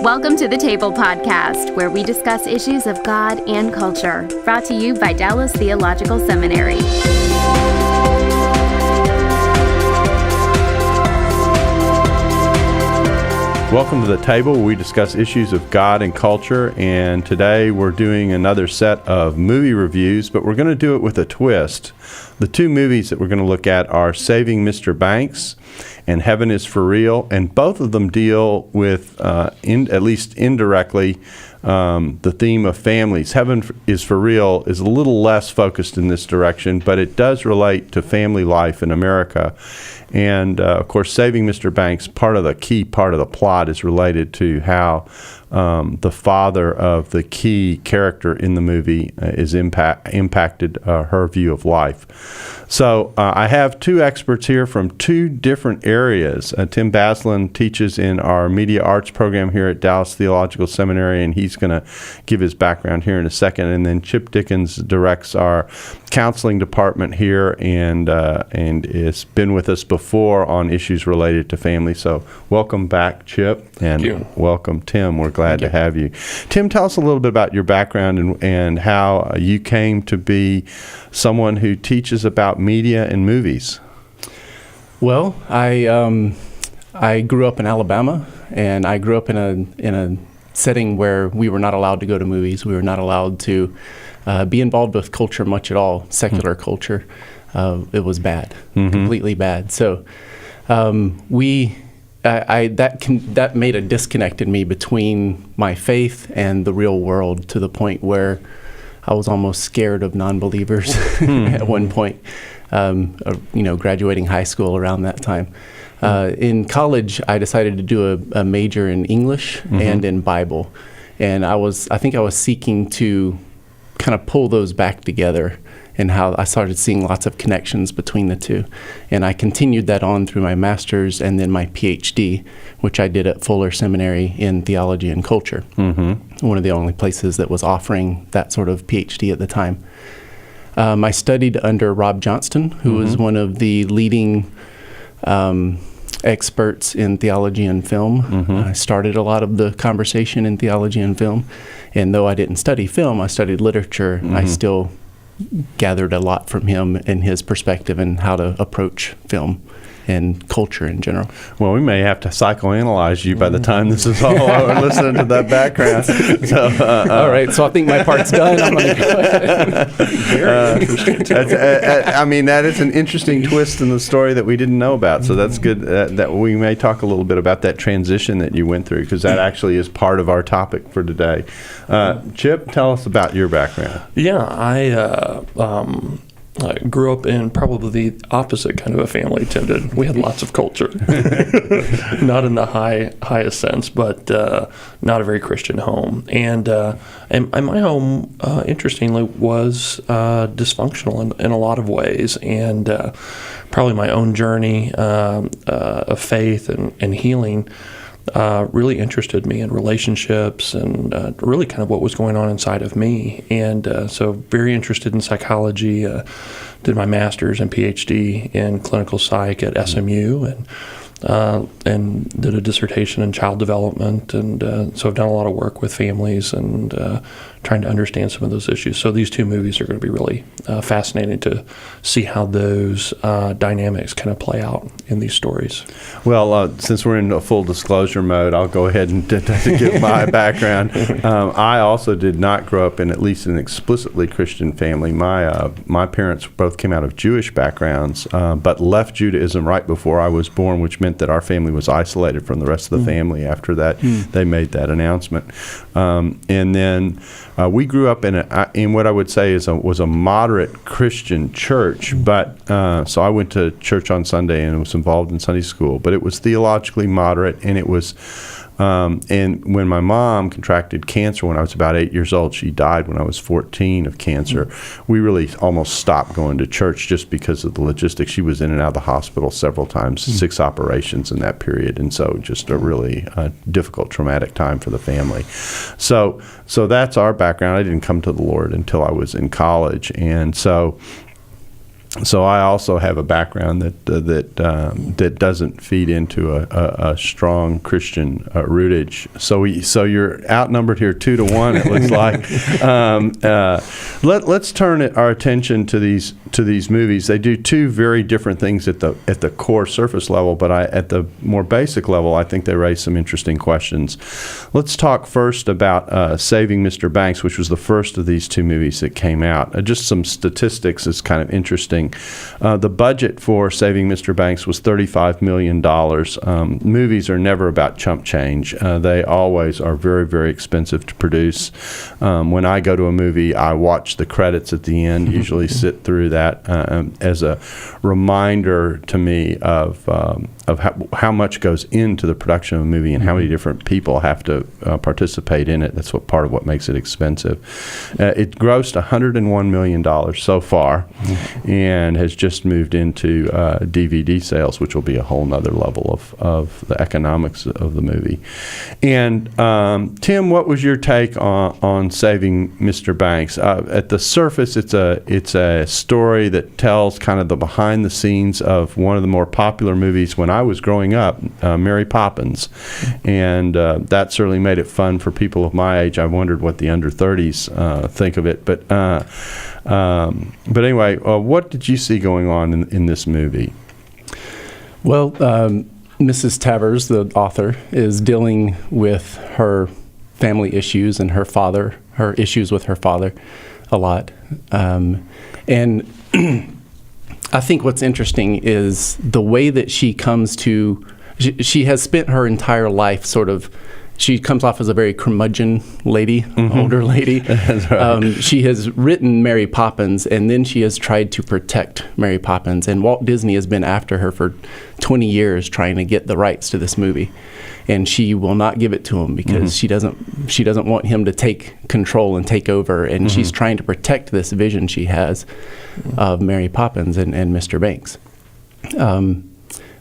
Welcome to the Table Podcast, where we discuss issues of God and culture. Brought to you by Dallas Theological Seminary. Welcome to the Table, where we discuss issues of God and culture. And today we're doing another set of movie reviews, but we're going to do it with a twist. The two movies that we're going to look at are Saving Mr. Banks and Heaven is for Real, and both of them deal with, at least indirectly, the theme of families. Heaven is for Real is a little less focused in this direction, but it does relate to family life in America. And, of course, Saving Mr. Banks, key part of the plot is related to how the father of the key character in the movie is impacted her view of life. So I have two experts here from two different areas. Tim Basselin teaches in our media arts program here at Dallas Theological Seminary, and he's going to give his background here in a second. And then Chip Dickens directs our counseling department here and has been with us before on issues related to family. So welcome back, Chip, and welcome, Tim. We're glad to have you. Tim, tell us a little bit about your background and how you came to be someone who teaches about media and movies. Well, I grew up in Alabama, and I grew up in a setting where we were not allowed to go to movies. We were not allowed to be involved with culture much at all, secular culture. It was bad, completely bad. So that made a disconnect in me between my faith and the real world, to the point where I was almost scared of non-believers at one point, graduating high school around that time. In college, I decided to do a major in English and in Bible. And I think I was seeking to kind of pull those back together, and how I started seeing lots of connections between the two. And I continued that on through my master's and then my PhD, which I did at Fuller Seminary in Theology and Culture, one of the only places that was offering that sort of PhD at the time. I studied under Rob Johnston, who was one of the leading experts in theology and film. I started a lot of the conversation in theology and film. And though I didn't study film, I studied literature. I still gathered a lot from him and his perspective and how to approach film and culture in general. Well, we may have to psychoanalyze you by the time this is all over, listening to that background. So, all right, so I think my part's done. I'm going to go ahead. Very interesting. That is an interesting twist in the story that we didn't know about. So that's good that we may talk a little bit about that transition that you went through, because that actually is part of our topic for today. Chip, tell us about your background. Yeah, I grew up in probably the opposite kind of a family. We had lots of culture, not in the highest sense, but not a very Christian home. And my home, interestingly, was dysfunctional in a lot of ways. And probably my own journey of faith and healing really interested me in relationships and really kind of what was going on inside of me. And so very interested in psychology, did my master's and PhD in clinical psych at SMU, and did a dissertation in child development. And so I've done a lot of work with families and trying to understand some of those issues. So these two movies are going to be really fascinating to see how those dynamics kind of play out in these stories. Well, since we're in a full disclosure mode, I'll go ahead and give my background. I also did not grow up in at least an explicitly Christian family. My parents both came out of Jewish backgrounds, but left Judaism right before I was born, which meant that our family was isolated from the rest of the family after that. They made that announcement. And then we grew up in what I would say was a moderate Christian church, but so I went to church on Sunday and was involved in Sunday school, but it was theologically moderate, and it was and when my mom contracted cancer when I was about 8 years old, she died when I was 14 of cancer. We really almost stopped going to church just because of the logistics. She was in and out of the hospital several times, 6 operations in that period, and so just a really difficult, traumatic time for the family. So that's our background. I didn't come to the Lord until I was in college, and so So I also have a background that doesn't feed into a strong Christian rootage. So you're outnumbered here 2-1. It looks like. Let's turn our attention to these movies. They do two very different things at the core surface level, but at the more basic level, I think they raise some interesting questions. Let's talk first about Saving Mr. Banks, which was the first of these two movies that came out. Just some statistics is kind of interesting. The budget for Saving Mr. Banks was $35 million. Movies are never about chump change. They always are very, very expensive to produce. When I go to a movie, I watch the credits at the end, usually sit through that as a reminder to me of how much goes into the production of a movie and how many different people have to participate in it. That's part of what makes it expensive. It grossed $101 million so far, and has just moved into DVD sales, which will be a whole nother level of the economics of the movie. And Tim, what was your take on Saving Mr. Banks? At the surface, it's a story that tells kind of the behind the scenes of one of the more popular movies when I was growing up, Mary Poppins, and that certainly made it fun for people of my age. I wondered what the under 30s think of it, but anyway, what did you see going on in this movie? Well, Mrs. Tavers, the author, is dealing with her family issues and her issues with her father a lot. And I think what's interesting is the way that she comes to, she has spent her entire life she comes off as a very curmudgeon lady, older lady. That's right. She has written Mary Poppins, and then she has tried to protect Mary Poppins. And Walt Disney has been after her for 20 years trying to get the rights to this movie. And she will not give it to him because she doesn't want him to take control and take over. And she's trying to protect this vision she has of Mary Poppins and Mr. Banks.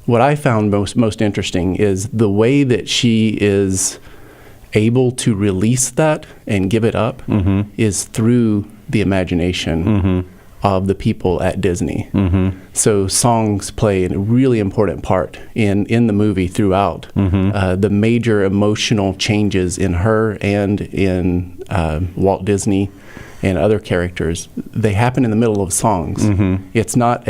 What I found most interesting is the way that she is able to release that and give it up is through the imagination of the people at Disney. So songs play a really important part in the movie throughout. The major emotional changes in her and in Walt Disney and other characters, they happen in the middle of songs. It's not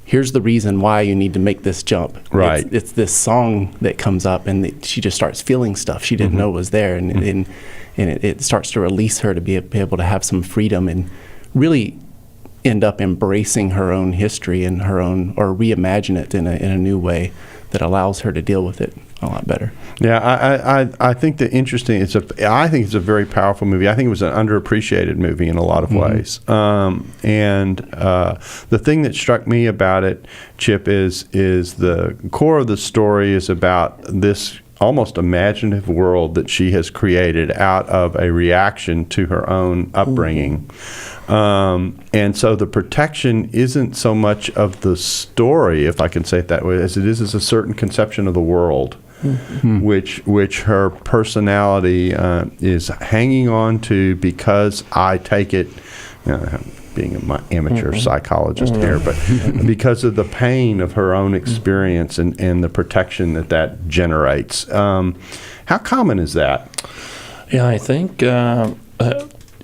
here's the reason why you need to make this jump. Right. It's this song that comes up, and she just starts feeling stuff she didn't know was there, and it starts to release her to be able to have some freedom and really end up embracing her own history and or reimagine it in a new way that allows her to deal with it a lot better. Yeah, I think the interesting. I think it's a very powerful movie. I think it was an underappreciated movie in a lot of ways. And the thing that struck me about it, Chip, is the core of the story is about this almost imaginative world that she has created out of a reaction to her own upbringing. And so the protection isn't so much of the story, if I can say it that way, as it is a certain conception of the world, which her personality is hanging on to because I take it, being an amateur psychologist here, but because of the pain of her own experience and the protection that generates. How common is that? Yeah, I think,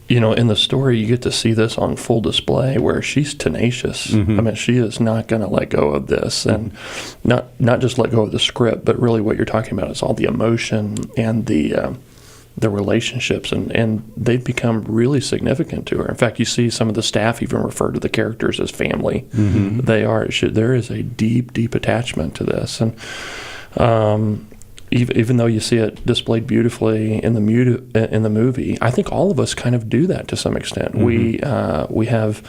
in the story you get to see this on full display where she's tenacious. I mean, she is not going to let go of this, and not just let go of the script, but really what you're talking about is all the emotion and the relationships, and they've become really significant to her. In fact, you see some of the staff even refer to the characters as family. There is a deep attachment to this, and even though you see it displayed beautifully in the movie, I think all of us kind of do that to some extent. We have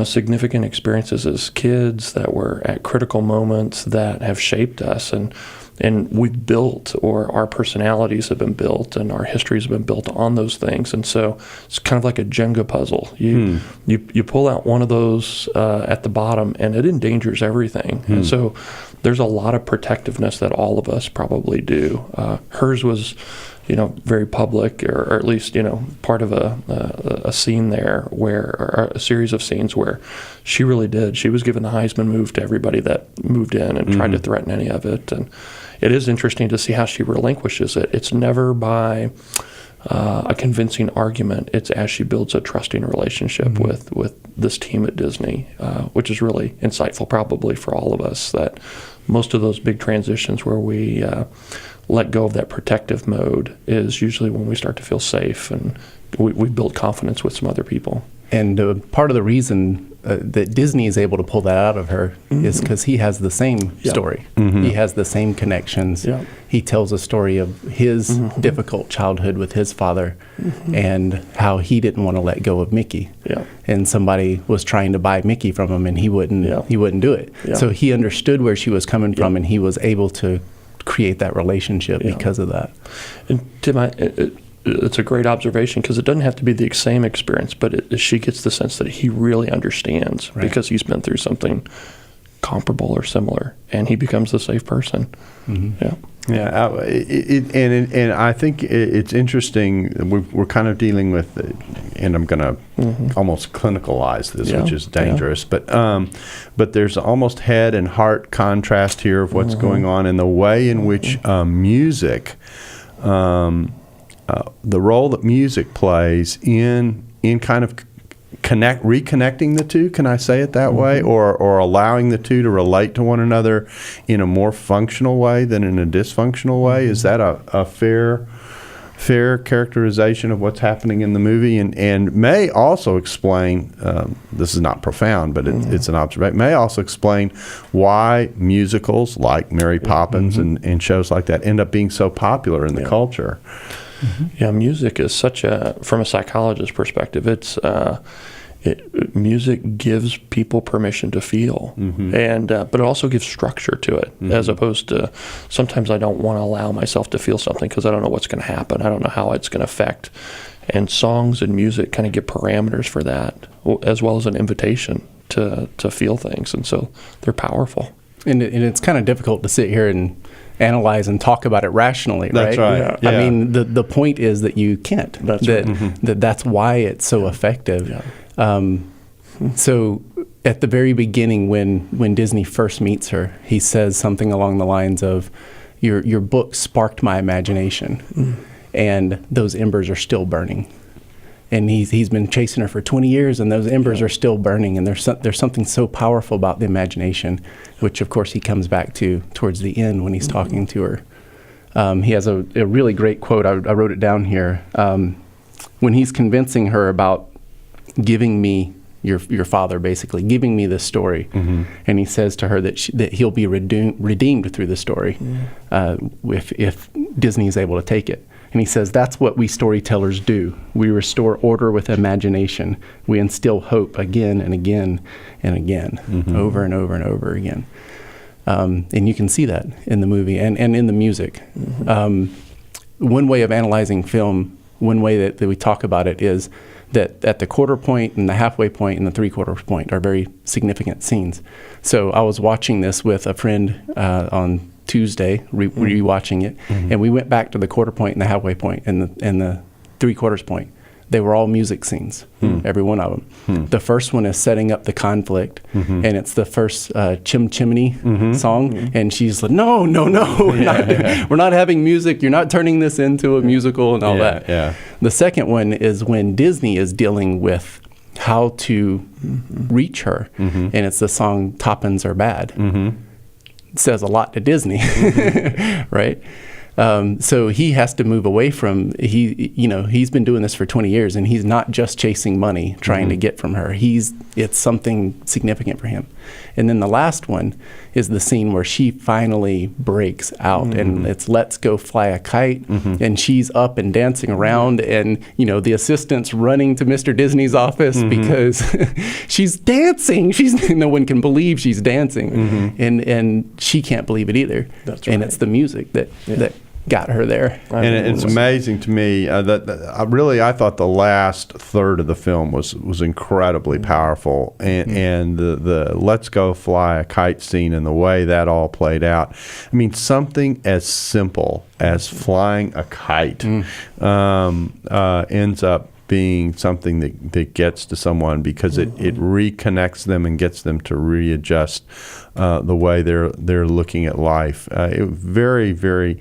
significant experiences as kids that were at critical moments that have shaped us, and we've built, or our personalities have been built, and our histories have been built on those things. And so it's kind of like a Jenga puzzle. You pull out one of those at the bottom, and it endangers everything. And so there's a lot of protectiveness that all of us probably do. Hers was, very public, or at least, part of a scene there or a series of scenes where she really did. She was giving the Heisman move to everybody that moved in and tried to threaten any of it. And it is interesting to see how she relinquishes it. It's never by a convincing argument. It's as she builds a trusting relationship with this team at Disney, which is really insightful probably for all of us, that most of those big transitions where we let go of that protective mode is usually when we start to feel safe and we build confidence with some other people. And part of the reason that Disney is able to pull that out of her is because he has the same story. He has the same connections. He tells a story of his difficult childhood with his father and how he didn't want to let go of Mickey. And somebody was trying to buy Mickey from him, and he wouldn't do it. So he understood where she was coming from, and he was able to create that relationship because of that. And Tim, it's a great observation, because it doesn't have to be the same experience, but she gets the sense that he really understands because he's been through something comparable or similar, and he becomes the safe person. And I think it's interesting. We're kind of dealing with, and I'm going to almost clinicalize this, which is dangerous. But there's almost head and heart contrast here of what's going on, and the way in which music, the role that music plays in kind of reconnecting the two, can I say it that way, or allowing the two to relate to one another in a more functional way than in a dysfunctional way. Is that a fair characterization of what's happening in the movie, and may also explain, this is not profound, but it's an observation, may also explain why musicals like Mary Poppins and shows like that end up being so popular in the culture. Music is from a psychologist's perspective, music gives people permission to feel, and but it also gives structure to it, as opposed to sometimes I don't want to allow myself to feel something because I don't know what's going to happen. I don't know how it's going to affect. And songs and music kind of give parameters for that, as well as an invitation to feel things, and so they're powerful. And it's kind of difficult to sit here and analyze and talk about it rationally, right? That's right. I mean, the point is that you can't. That's why it's so effective. So at the very beginning, when Disney first meets her, he says something along the lines of, "Your book sparked my imagination, and those embers are still burning." And he's been chasing her for 20 years, and those embers are still burning. And there's something so powerful about the imagination, which of course he comes back to towards the end when he's talking to her. He has a really great quote. I wrote it down here. When he's convincing her about giving me your father, basically giving me this story, and he says to her that he'll be redeemed through the story if Disney is able to take it. And he says, that's what we storytellers do. We restore order with imagination. We instill hope again and again and again, over and over and over again. And you can see that in the movie and in the music. One way of analyzing film, one way that we talk about it is that at the quarter point and the halfway point and the three-quarter point are very significant scenes. So I was watching this with a friend on Tuesday, rewatching it, and we went back to the quarter point and the halfway point and the three-quarters point. They were all music scenes, every one of them. The first one is setting up the conflict, and it's the first Chim Chimney song, and she's like, no, we're not having music. You're not turning this into a musical and all that. The second one is when Disney is dealing with how to reach her, and it's the song Toppins Are Bad. It says a lot to Disney, right? So he has to move away from, he's been doing this for 20 years, and he's not just chasing money, trying to get from her. It's something significant for him. And then the last one is the scene where she finally breaks out, and it's Let's Go Fly a Kite, and she's up and dancing around, and, the assistant's running to Mr. Disney's office because she's dancing. No one can believe she's dancing, and she can't believe it either. That's right. And it's the music that got her there. And it's amazing to me that I thought the last third of the film was incredibly powerful, and the "Let's Go Fly a Kite" scene and the way that all played out. I mean, something as simple as flying a kite ends up being something that gets to someone because it reconnects them and gets them to readjust the way they're looking at life. Very, very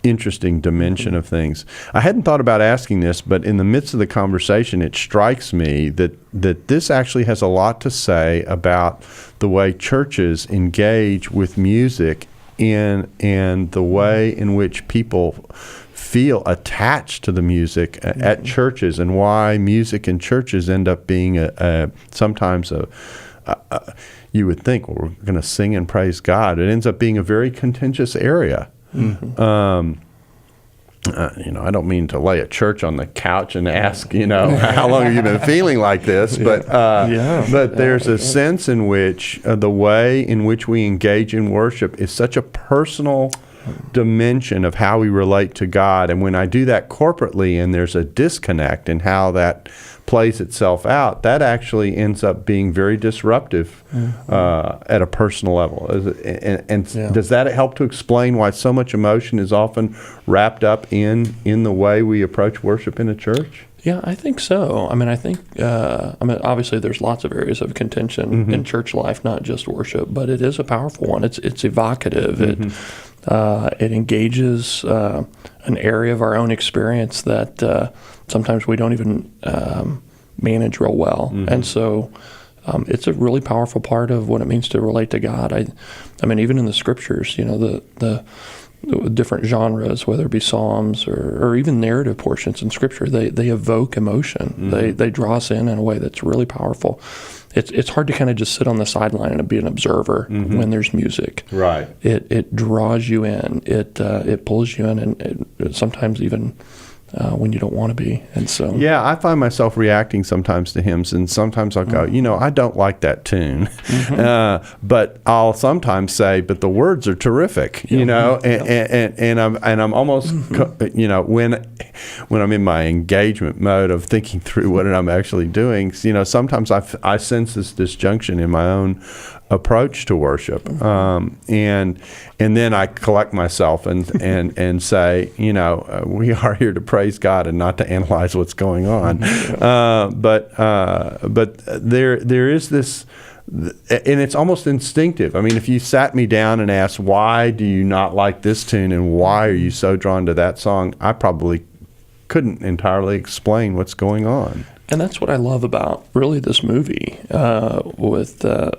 interesting dimension of things. I hadn't thought about asking this, but in the midst of the conversation, it strikes me that this actually has a lot to say about the way churches engage with music and the way in which people feel attached to the music at churches, and why music in churches end up being sometimes you would think, well, we're going to sing and praise God. It ends up being a very contentious area. I don't mean to lay a church on the couch and ask, how long have you been feeling like this? But there's a sense in which the way in which we engage in worship is such a personal dimension of how we relate to God. And when I do that corporately and there's a disconnect in how that plays itself out, that actually ends up being very disruptive at a personal level. Does that help to explain why so much emotion is often wrapped up in the way we approach worship in a church? Yeah, I think so. I think obviously there's lots of areas of contention in church life, not just worship, but it is a powerful one. It's evocative. It engages an area of our own experience that sometimes we don't even manage real well. And so it's a really powerful part of what it means to relate to God. I mean, even in the scriptures, the different genres, whether it be psalms or even narrative portions in scripture, they evoke emotion. They draw us in a way that's really powerful. It's hard to kind of just sit on the sideline and be an observer when there's music. Right. It draws you in. It pulls you in, and it sometimes even when you don't want to be. And so I find myself reacting sometimes to hymns, and sometimes I'll go, I don't like that tune, but I'll sometimes say, but the words are terrific, and I'm almost when I'm in my engagement mode of thinking through what I'm actually doing, sometimes I sense this disjunction in my own approach to worship, and then I collect myself and say, we are here to praise God and not to analyze what's going on. But there is this, and it's almost instinctive. I mean, if you sat me down and asked, why do you not like this tune and why are you so drawn to that song, I probably couldn't entirely explain what's going on. And that's what I love about really this movie with the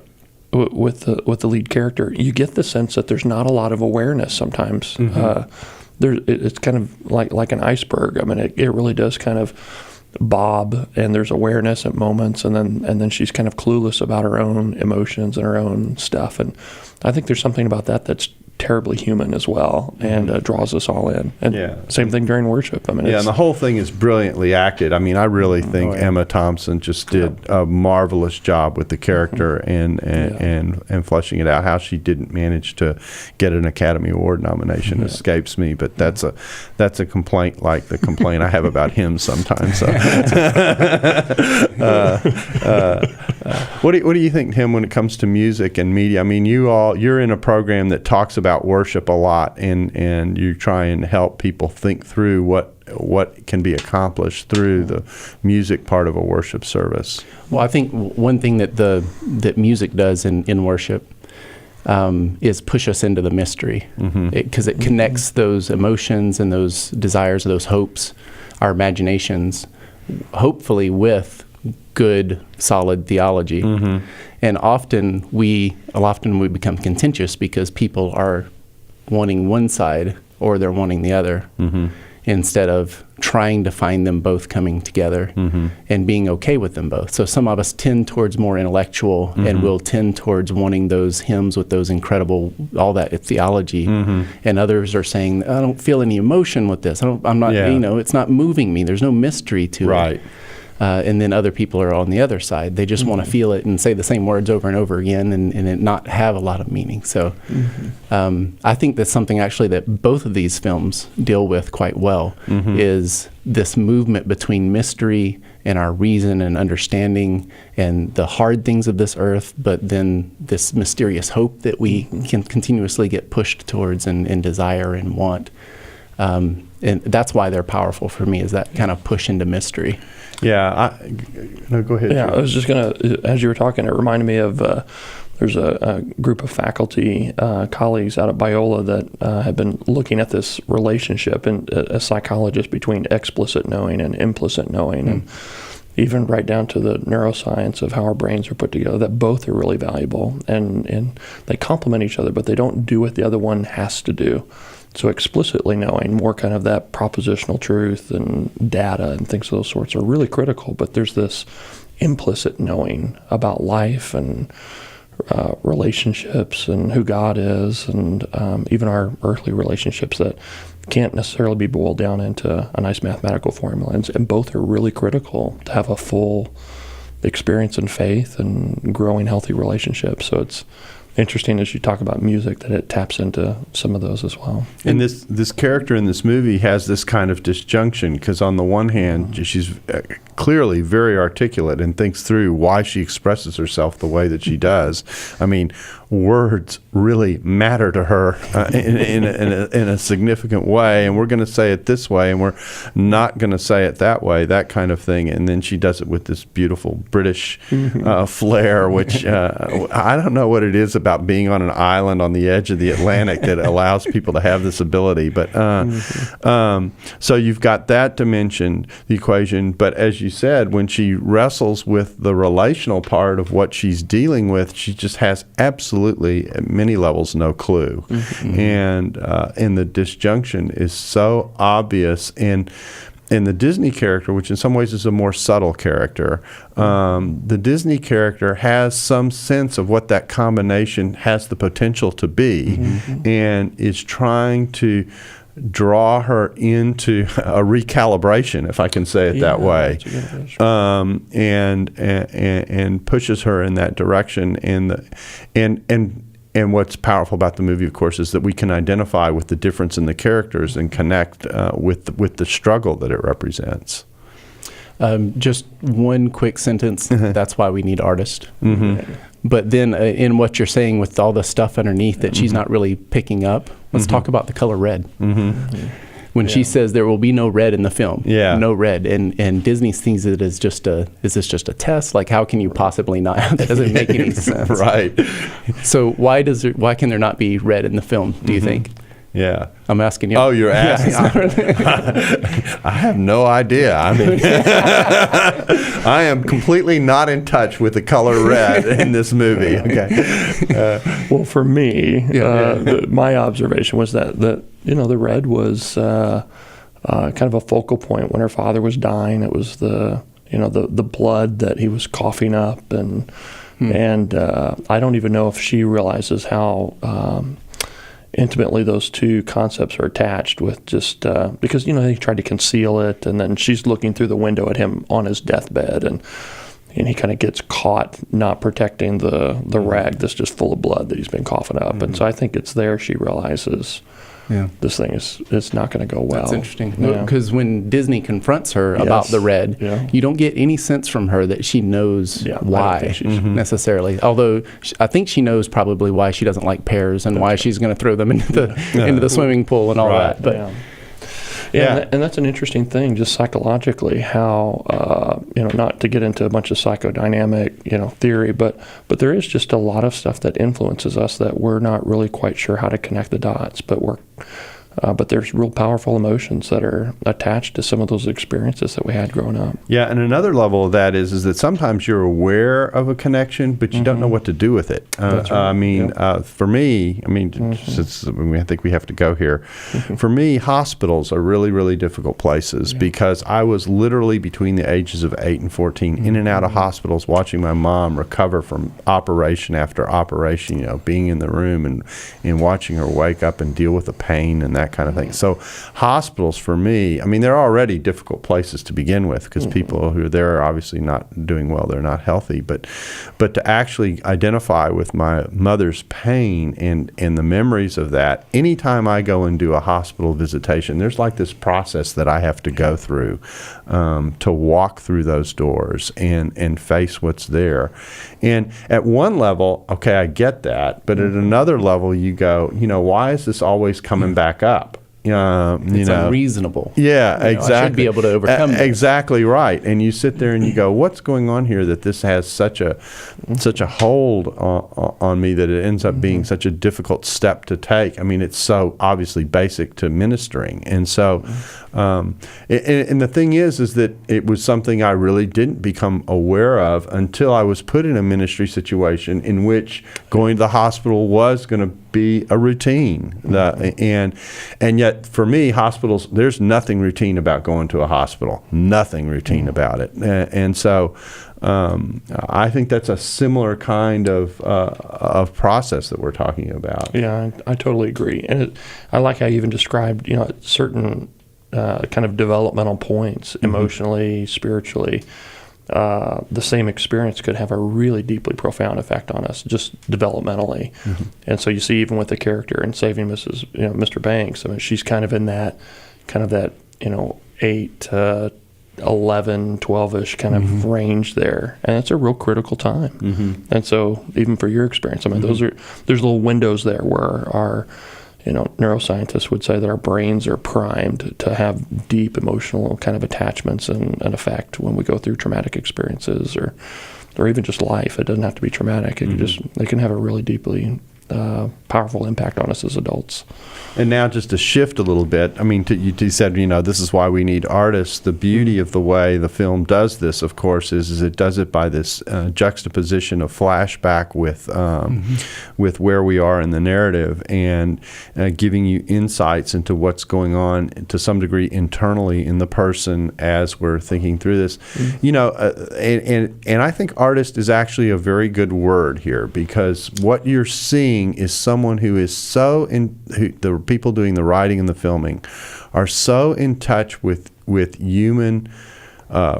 lead character. You get the sense that there's not a lot of awareness sometimes. It's kind of like an iceberg. I mean, it really does kind of bob, and there's awareness at moments, and then she's kind of clueless about her own emotions and her own stuff. And I think there's something about that that's terribly human as well, and draws us all in. And same thing during worship. I mean, and the whole thing is brilliantly acted. I mean, I really think Emma Thompson just did a marvelous job with the character and fleshing it out. How she didn't manage to get an Academy Award nomination escapes me, but that's a complaint like the complaint I have about him sometimes. So. What do you think, Tim, when it comes to music and media? I mean, you're in a program that talks about worship a lot, and you try and help people think through what can be accomplished through the music part of a worship service. Well, I think one thing that music does in worship is push us into the mystery, because it connects those emotions and those desires, those hopes, our imaginations, hopefully with good, solid theology. And often we become contentious because people are wanting one side or they're wanting the other, instead of trying to find them both coming together and being okay with them both. So some of us tend towards more intellectual, and will tend towards wanting those hymns with those incredible, all that theology. And others are saying, I don't feel any emotion with this. I'm not, it's not moving me. There's no mystery to it. And then other people are on the other side. They just want to feel it and say the same words over and over again and it not have a lot of meaning. So I think that's something actually that both of these films deal with quite well, is this movement between mystery and our reason and understanding and the hard things of this earth, but then this mysterious hope that we can continuously get pushed towards and desire and want. And that's why they're powerful for me, is that kind of push into mystery. Yeah. No, go ahead. Yeah, I was just going to, as you were talking, it reminded me of there's a group of faculty colleagues out at Biola that have been looking at this relationship and as psychologists between explicit knowing and implicit knowing, and even right down to the neuroscience of how our brains are put together, that both are really valuable and they complement each other, but they don't do what the other one has to do. So explicitly knowing, more kind of that propositional truth and data and things of those sorts are really critical, but there's this implicit knowing about life and relationships and who God is, and even our earthly relationships that can't necessarily be boiled down into a nice mathematical formula. And both are really critical to have a full experience in faith and growing healthy relationships. So it's interesting, as you talk about music, that it taps into some of those as well. And this character in this movie has this kind of disjunction, because on the one hand, she's clearly very articulate and thinks through why she expresses herself the way that she does. I mean, words really matter to her in a significant way, and we're going to say it this way, and we're not going to say it that way, that kind of thing. And then she does it with this beautiful British flair, which I don't know what it is about being on an island on the edge of the Atlantic that allows people to have this ability. But so you've got that dimension, the equation. But as you said, when she wrestles with the relational part of what she's dealing with, she just has absolutely, at many levels, no clue. And the disjunction is so obvious in the Disney character, which in some ways is a more subtle character. The Disney character has some sense of what that combination has the potential to be, and is trying to draw her into a recalibration, if I can say it that way, and pushes her in that direction. And what's powerful about the movie, of course, is that we can identify with the difference in the characters and connect with the struggle that it represents. Just one quick sentence. That's why we need artists. But then in what you're saying with all the stuff underneath that she's not really picking up, let's talk about the color red. When she says there will be no red in the film, no red, and Disney sees it as is this just a test? Like, how can you possibly not? That doesn't make any sense. Right. So why can there not be red in the film, do you think? Yeah. I'm asking you. Oh, you're asking. I have no idea. I mean, I am completely not in touch with the color red in this movie. Okay. Well, for me, my observation was that the red was kind of a focal point when her father was dying. It was the blood that he was coughing up, and I don't even know if she realizes how intimately those two concepts are attached, with just because he tried to conceal it, and then she's looking through the window at him on his deathbed, and he kind of gets caught not protecting the rag that's just full of blood that he's been coughing up. And so I think it's there she realizes this thing is not going to go well. That's interesting, because when Disney confronts her about the red, you don't get any sense from her that she knows why necessarily. Although I think she knows probably why she doesn't like pears and why she's going to throw them into the swimming pool and all that. But and that's an interesting thing, just psychologically, how not to get into a bunch of psychodynamic theory, but there is just a lot of stuff that influences us that we're not really quite sure how to connect the dots, but there's real powerful emotions that are attached to some of those experiences that we had growing up. Yeah, and another level of that is that sometimes you're aware of a connection, but you don't know what to do with it. That's right. For me, since I think we have to go here, for me, hospitals are really, really difficult places because I was literally between the ages of 8 and 14 in and out of hospitals, watching my mom recover from operation after operation, being in the room and watching her wake up and deal with the pain and that that kind of thing. So hospitals, for me, I mean, they're already difficult places to begin with because people who are there are obviously not doing well. They're not healthy. But to actually identify with my mother's pain and the memories of that, anytime I go and do a hospital visitation, there's like this process that I have to go through to walk through those doors and face what's there. And at one level, okay, I get that. But at another level, you go, why is this always coming back up? It's unreasonable. Yeah, exactly. I should be able to overcome this. Exactly right. And you sit there and you go, what's going on here that this has such a hold on me that it ends up being such a difficult step to take? I mean, it's so obviously basic to ministering. And so, and the thing is that it was something I really didn't become aware of until I was put in a ministry situation in which going to the hospital was going to be a routine. And yet for me, hospitals, there's nothing routine about going to a hospital. Nothing routine about it. And so I think that's a similar kind of process that we're talking about. Yeah, I totally agree. And I like how you even described, certain kind of developmental points, emotionally, spiritually. The same experience could have a really deeply profound effect on us, just developmentally. And so you see, even with the character in Saving Mr. Banks, I mean, she's kind of in that 8 to 11, 12-ish kind of range there, and it's a real critical time. And so, even for your experience, I mean, there's little windows there where our neuroscientists would say that our brains are primed to have deep emotional kind of attachments and effect when we go through traumatic experiences or even just life. It doesn't have to be traumatic. It can have a really deeply powerful impact on us as adults. And now just to shift a little bit, I mean, you said, this is why we need artists. The beauty of the way the film does this, of course, is it does it by this juxtaposition of flashback with where we are in the narrative and giving you insights into what's going on to some degree internally in the person as we're thinking through this. And I think artist is actually a very good word here, because what you're seeing is someone who is the people doing the writing and the filming are so in touch with human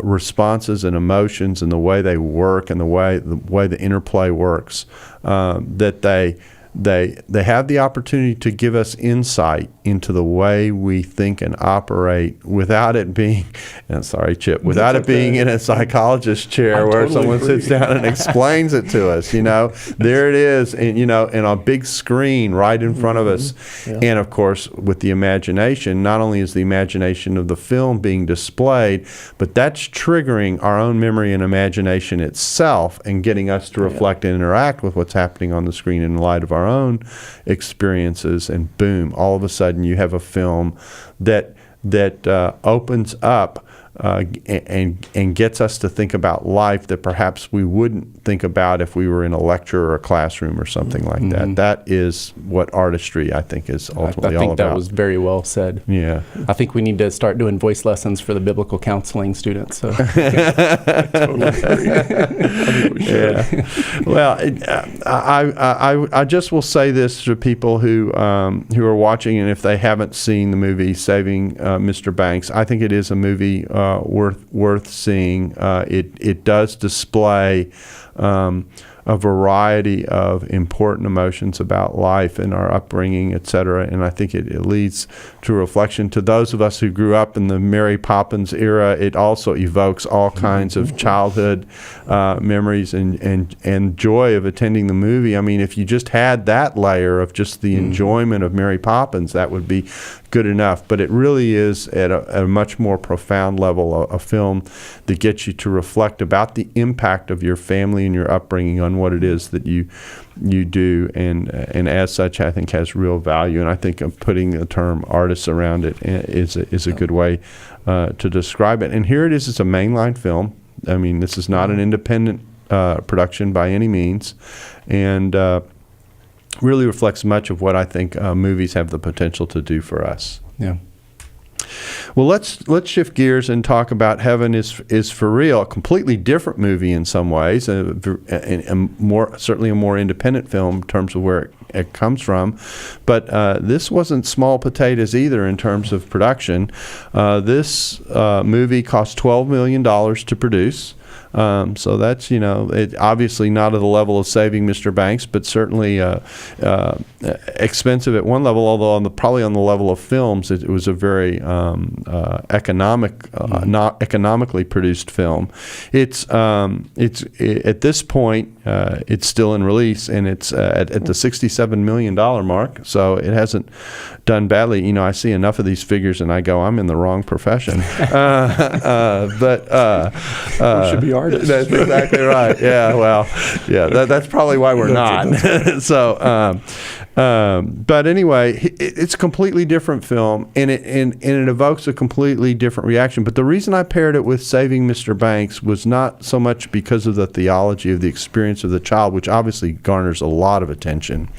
responses and emotions and the way they work and the way the interplay works, that they have the opportunity to give us insight into the way we think and operate without it being, without it being in a psychologist chair where someone sits down and explains it to us. There it is, and in a big screen right in front of us. Yeah. And of course, with the imagination, not only is the imagination of the film being displayed, but that's triggering our own memory and imagination itself and getting us to reflect and interact with what's happening on the screen in light of our own experiences, and boom, all of a sudden you have a film that opens up and gets us to think about life that perhaps we wouldn't think about if we were in a lecture or a classroom or something like that. That is what artody, I think, is ultimately all about. I think that was very well said. Yeah. I think we need to start doing voice lessons for the biblical counseling students. So. I totally agree. I think we should. Yeah. Well, I just will say this to people who are watching, and if they haven't seen the movie Saving Mr. Banks, I think it is a movie worth seeing. It does display a variety of important emotions about life and our upbringing, et cetera. And I think it leads to reflection. To those of us who grew up in the Mary Poppins era, it also evokes all kinds of childhood memories and joy of attending the movie. I mean, if you just had that layer of just the enjoyment of Mary Poppins, that would be good enough. But it really is at a much more profound level a film that gets you to reflect about the impact of your family and your upbringing on what it is that you do, and as such, I think has real value. And I think putting the term artists around it is a good way to describe it. And here it is. It's a mainline film. I mean, this is not an independent production by any means, and really reflects much of what I think movies have the potential to do for us. Yeah. Well, let's shift gears and talk about Heaven is for Real, a completely different movie in some ways, and certainly a more independent film in terms of where it comes from. But this wasn't small potatoes either in terms of production. This movie cost $12 million to produce. So that's, obviously not at the level of Saving Mr. Banks, but certainly expensive at one level, although probably on the level of films, it was a very not economically produced film. It's at this point, it's still in release, and it's at the $67 million mark, so it hasn't done badly. I see enough of these figures, and I go, I'm in the wrong profession. But we should be artists. That's exactly right. Yeah, well, yeah, that's probably why we're not. So, but anyway, it's a completely different film, and it evokes a completely different reaction. But the reason I paired it with Saving Mr. Banks was not so much because of the theology of the experience of the child, which obviously garners a lot of attention,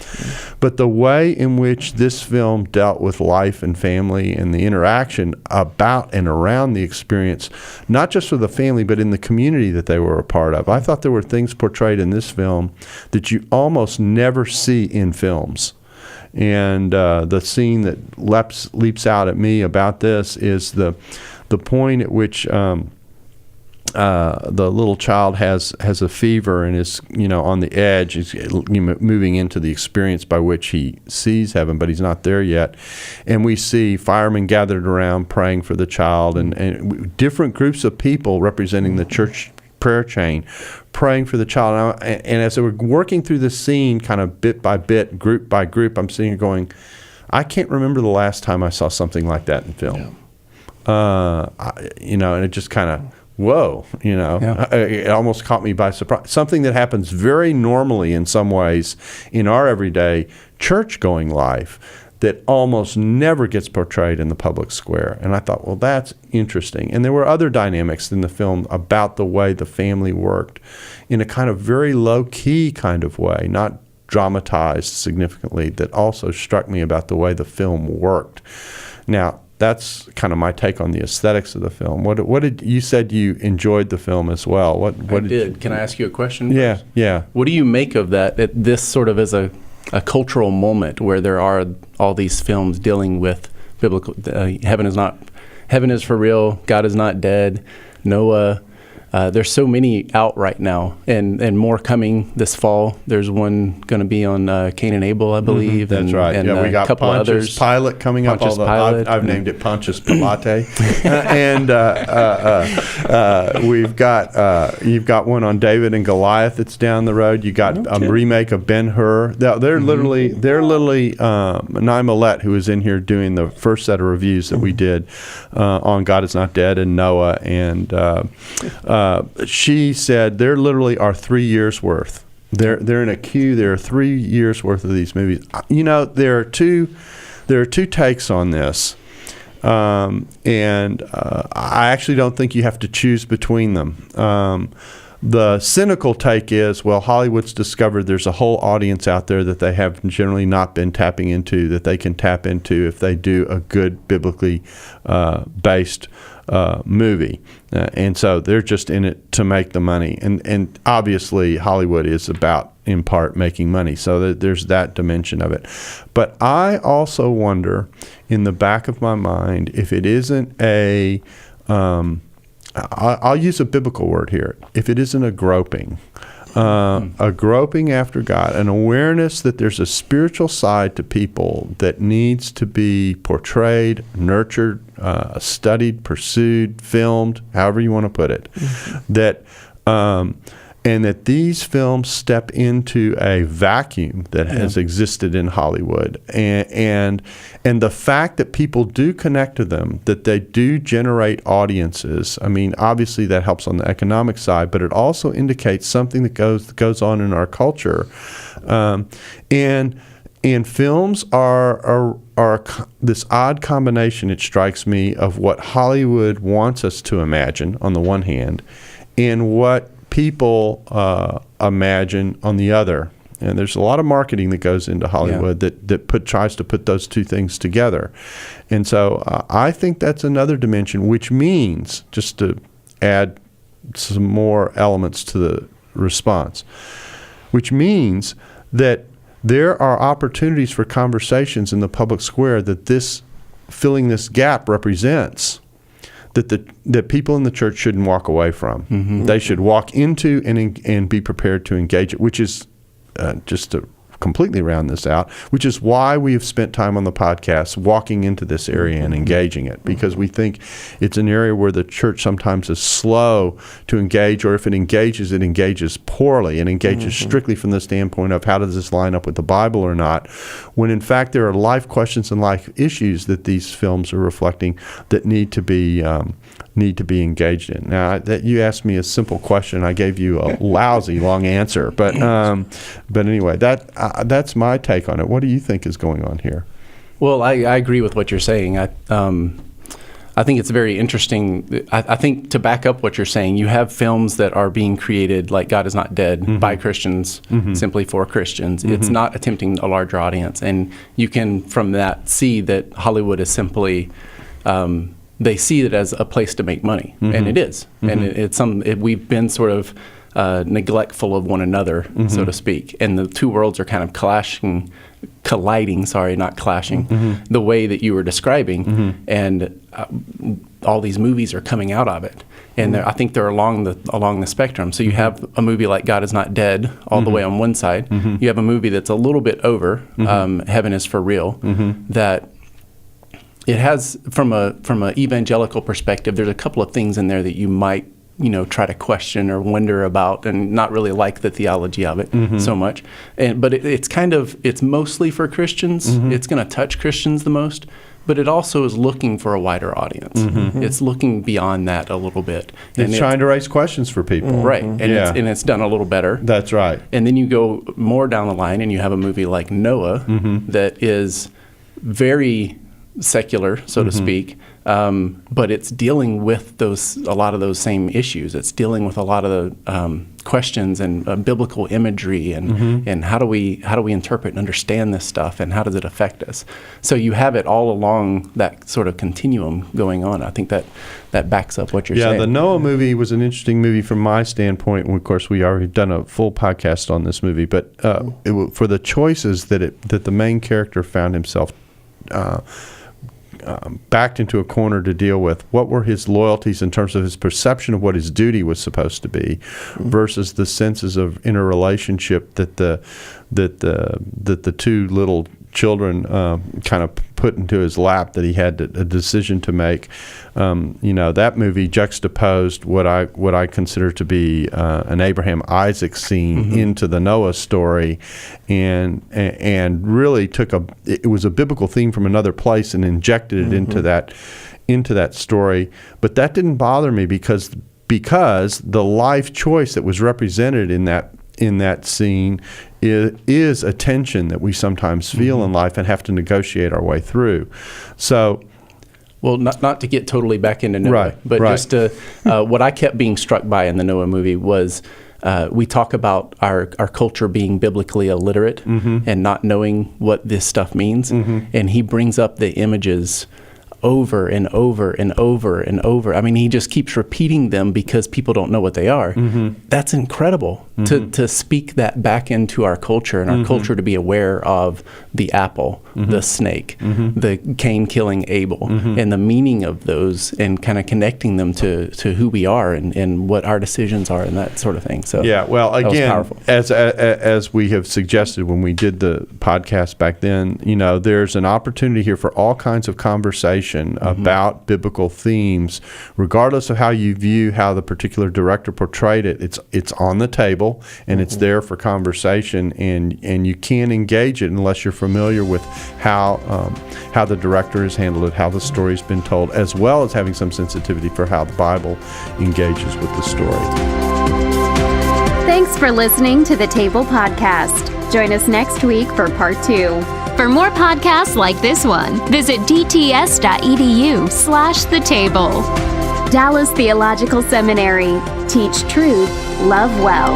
but the way in which this film dealt with life and family and the interaction about and around the experience, not just for the family, but in the community that they were a part of. I thought there were things portrayed in this film that you almost never see in films. And the scene that leaps out at me about this is the point at which the little child has a fever and is on the edge. He's moving into the experience by which he sees heaven, but he's not there yet. And we see firemen gathered around praying for the child, and different groups of people representing the church prayer chain praying for the child. And as they were working through the scene kind of bit by bit, group by group, I'm sitting here going, I can't remember the last time I saw something like that in film. Yeah. And it just kind of, whoa, it almost caught me by surprise. Something that happens very normally in some ways in our everyday church-going life that almost never gets portrayed in the public square. And I thought, well, that's interesting. And there were other dynamics in the film about the way the family worked in a kind of very low-key kind of way, not dramatized significantly, that also struck me about the way the film worked. Now, that's kind of my take on the aesthetics of the film. What did you said you enjoyed the film as well? What I did. Can I ask you a question? Yeah, first? Yeah. What do you make of that? This sort of is a cultural moment where there are all these films dealing with biblical. Heaven is for real. God is not dead. Noah. There's so many out right now, and more coming this fall. There's one going to be on Cain and Abel, I believe. That's right. And we got a couple Pontius others. Pilate coming Pontius up. Pilate. I've named it Pontius Pilate. And you've got one on David and Goliath that's down the road. You got a remake of Ben-Hur. They're literally Naima Lett, who was in here doing the first set of reviews that we did on God Is Not Dead and Noah, and she said there literally are 3 years worth. They're in a queue. There are 3 years worth of these movies. There are two takes on this, and I actually don't think you have to choose between them. The cynical take is, well, Hollywood's discovered there's a whole audience out there that they have generally not been tapping into, that they can tap into if they do a good biblically based movie. And so they're just in it to make the money. And obviously Hollywood is about, in part, making money. So there's that dimension of it. But I also wonder, in the back of my mind, if it isn't I'll use a biblical word here, if it isn't a groping. A groping after God, an awareness that there's a spiritual side to people that needs to be portrayed, nurtured, studied, pursued, filmed, however you want to put it. And that these films step into a vacuum that has existed in Hollywood. And the fact that people do connect to them, that they do generate audiences, I mean, obviously that helps on the economic side, but it also indicates something that goes on in our culture. And films are this odd combination, it strikes me, of what Hollywood wants us to imagine on the one hand, and what people imagine on the other. And there's a lot of marketing that goes into Hollywood that tries to put those two things together. And so I think that's another dimension, which means, just to add some more elements to the response, which means that there are opportunities for conversations in the public square that this filling this gap represents, that people in the church shouldn't walk away from. They should walk into and be prepared to engage it, which is just to completely round this out, which is why we have spent time on the podcast walking into this area and engaging it, because we think it's an area where the church sometimes is slow to engage, or if it engages poorly and engages strictly from the standpoint of how does this line up with the Bible or not, when in fact there are life questions and life issues that these films are reflecting that need to be engaged in. Now, that you asked me a simple question, I gave you a lousy long answer, but anyway, that's my take on it. What do you think is going on here? Well, I agree with what you're saying. I think it's very interesting. I think to back up what you're saying, you have films that are being created like God Is Not Dead by Christians, simply for Christians. It's not attempting a larger audience. And you can, from that, see that Hollywood is simply, they see it as a place to make money. And it is. And we've been sort of neglectful of one another, so to speak. And the two worlds are kind of colliding, not clashing, the way that you were describing. And all these movies are coming out of it. And I think they're along the spectrum. So you have a movie like God Is Not Dead all the way on one side. You have a movie that's a little bit over, Heaven Is For Real, that it has, from a evangelical perspective, there's a couple of things in there that you might try to question or wonder about, and not really like the theology of it so much. But it's mostly for Christians. It's going to touch Christians the most, but it also is looking for a wider audience. It's looking beyond that a little bit. It's trying to raise questions for people. Right, and it's done a little better. That's right. And then you go more down the line and you have a movie like Noah that is very secular, so to speak, but it's dealing with a lot of those same issues. It's dealing with a lot of the questions and biblical imagery and how do we interpret and understand this stuff, and how does it affect us? So you have it all along that sort of continuum going on. I think that backs up what you're saying. Yeah, the Noah movie was an interesting movie from my standpoint. And of course, we already done a full podcast on this movie, but for the choices that the main character found himself backed into a corner to deal with, what were his loyalties in terms of his perception of what his duty was supposed to be versus the senses of interrelationship that the two little children kind of put into his lap, that he had a decision to make. That movie juxtaposed what I consider to be an Abraham Isaac scene into the Noah story, and really it was a biblical theme from another place and injected it into that story. But that didn't bother me because the life choice that was represented in that scene is a tension that we sometimes feel in life and have to negotiate our way through. So, well, not to get totally back into Noah, but just to, what I kept being struck by in the Noah movie was we talk about our culture being biblically illiterate and not knowing what this stuff means, and he brings up the images over and over and over and over. I mean, he just keeps repeating them because people don't know what they are. That's incredible to speak that back into our culture, and our culture to be aware of the apple, the snake, the Cain killing Abel, and the meaning of those, and kind of connecting them to who we are and what our decisions are and that sort of thing. So yeah, well, again, as we have suggested when we did the podcast back then, there's an opportunity here for all kinds of conversation about biblical themes, regardless of how you view how the particular director portrayed it. It's on the table and it's there for conversation, and you can't engage it unless you're familiar with how the director has handled it, how the story's been told, as well as having some sensitivity for how the Bible engages with the story. Thanks for listening to the Table Podcast. Join us next week for part 2. For more podcasts like this one, visit dts.edu/thetable. Dallas Theological Seminary. Teach truth, love well.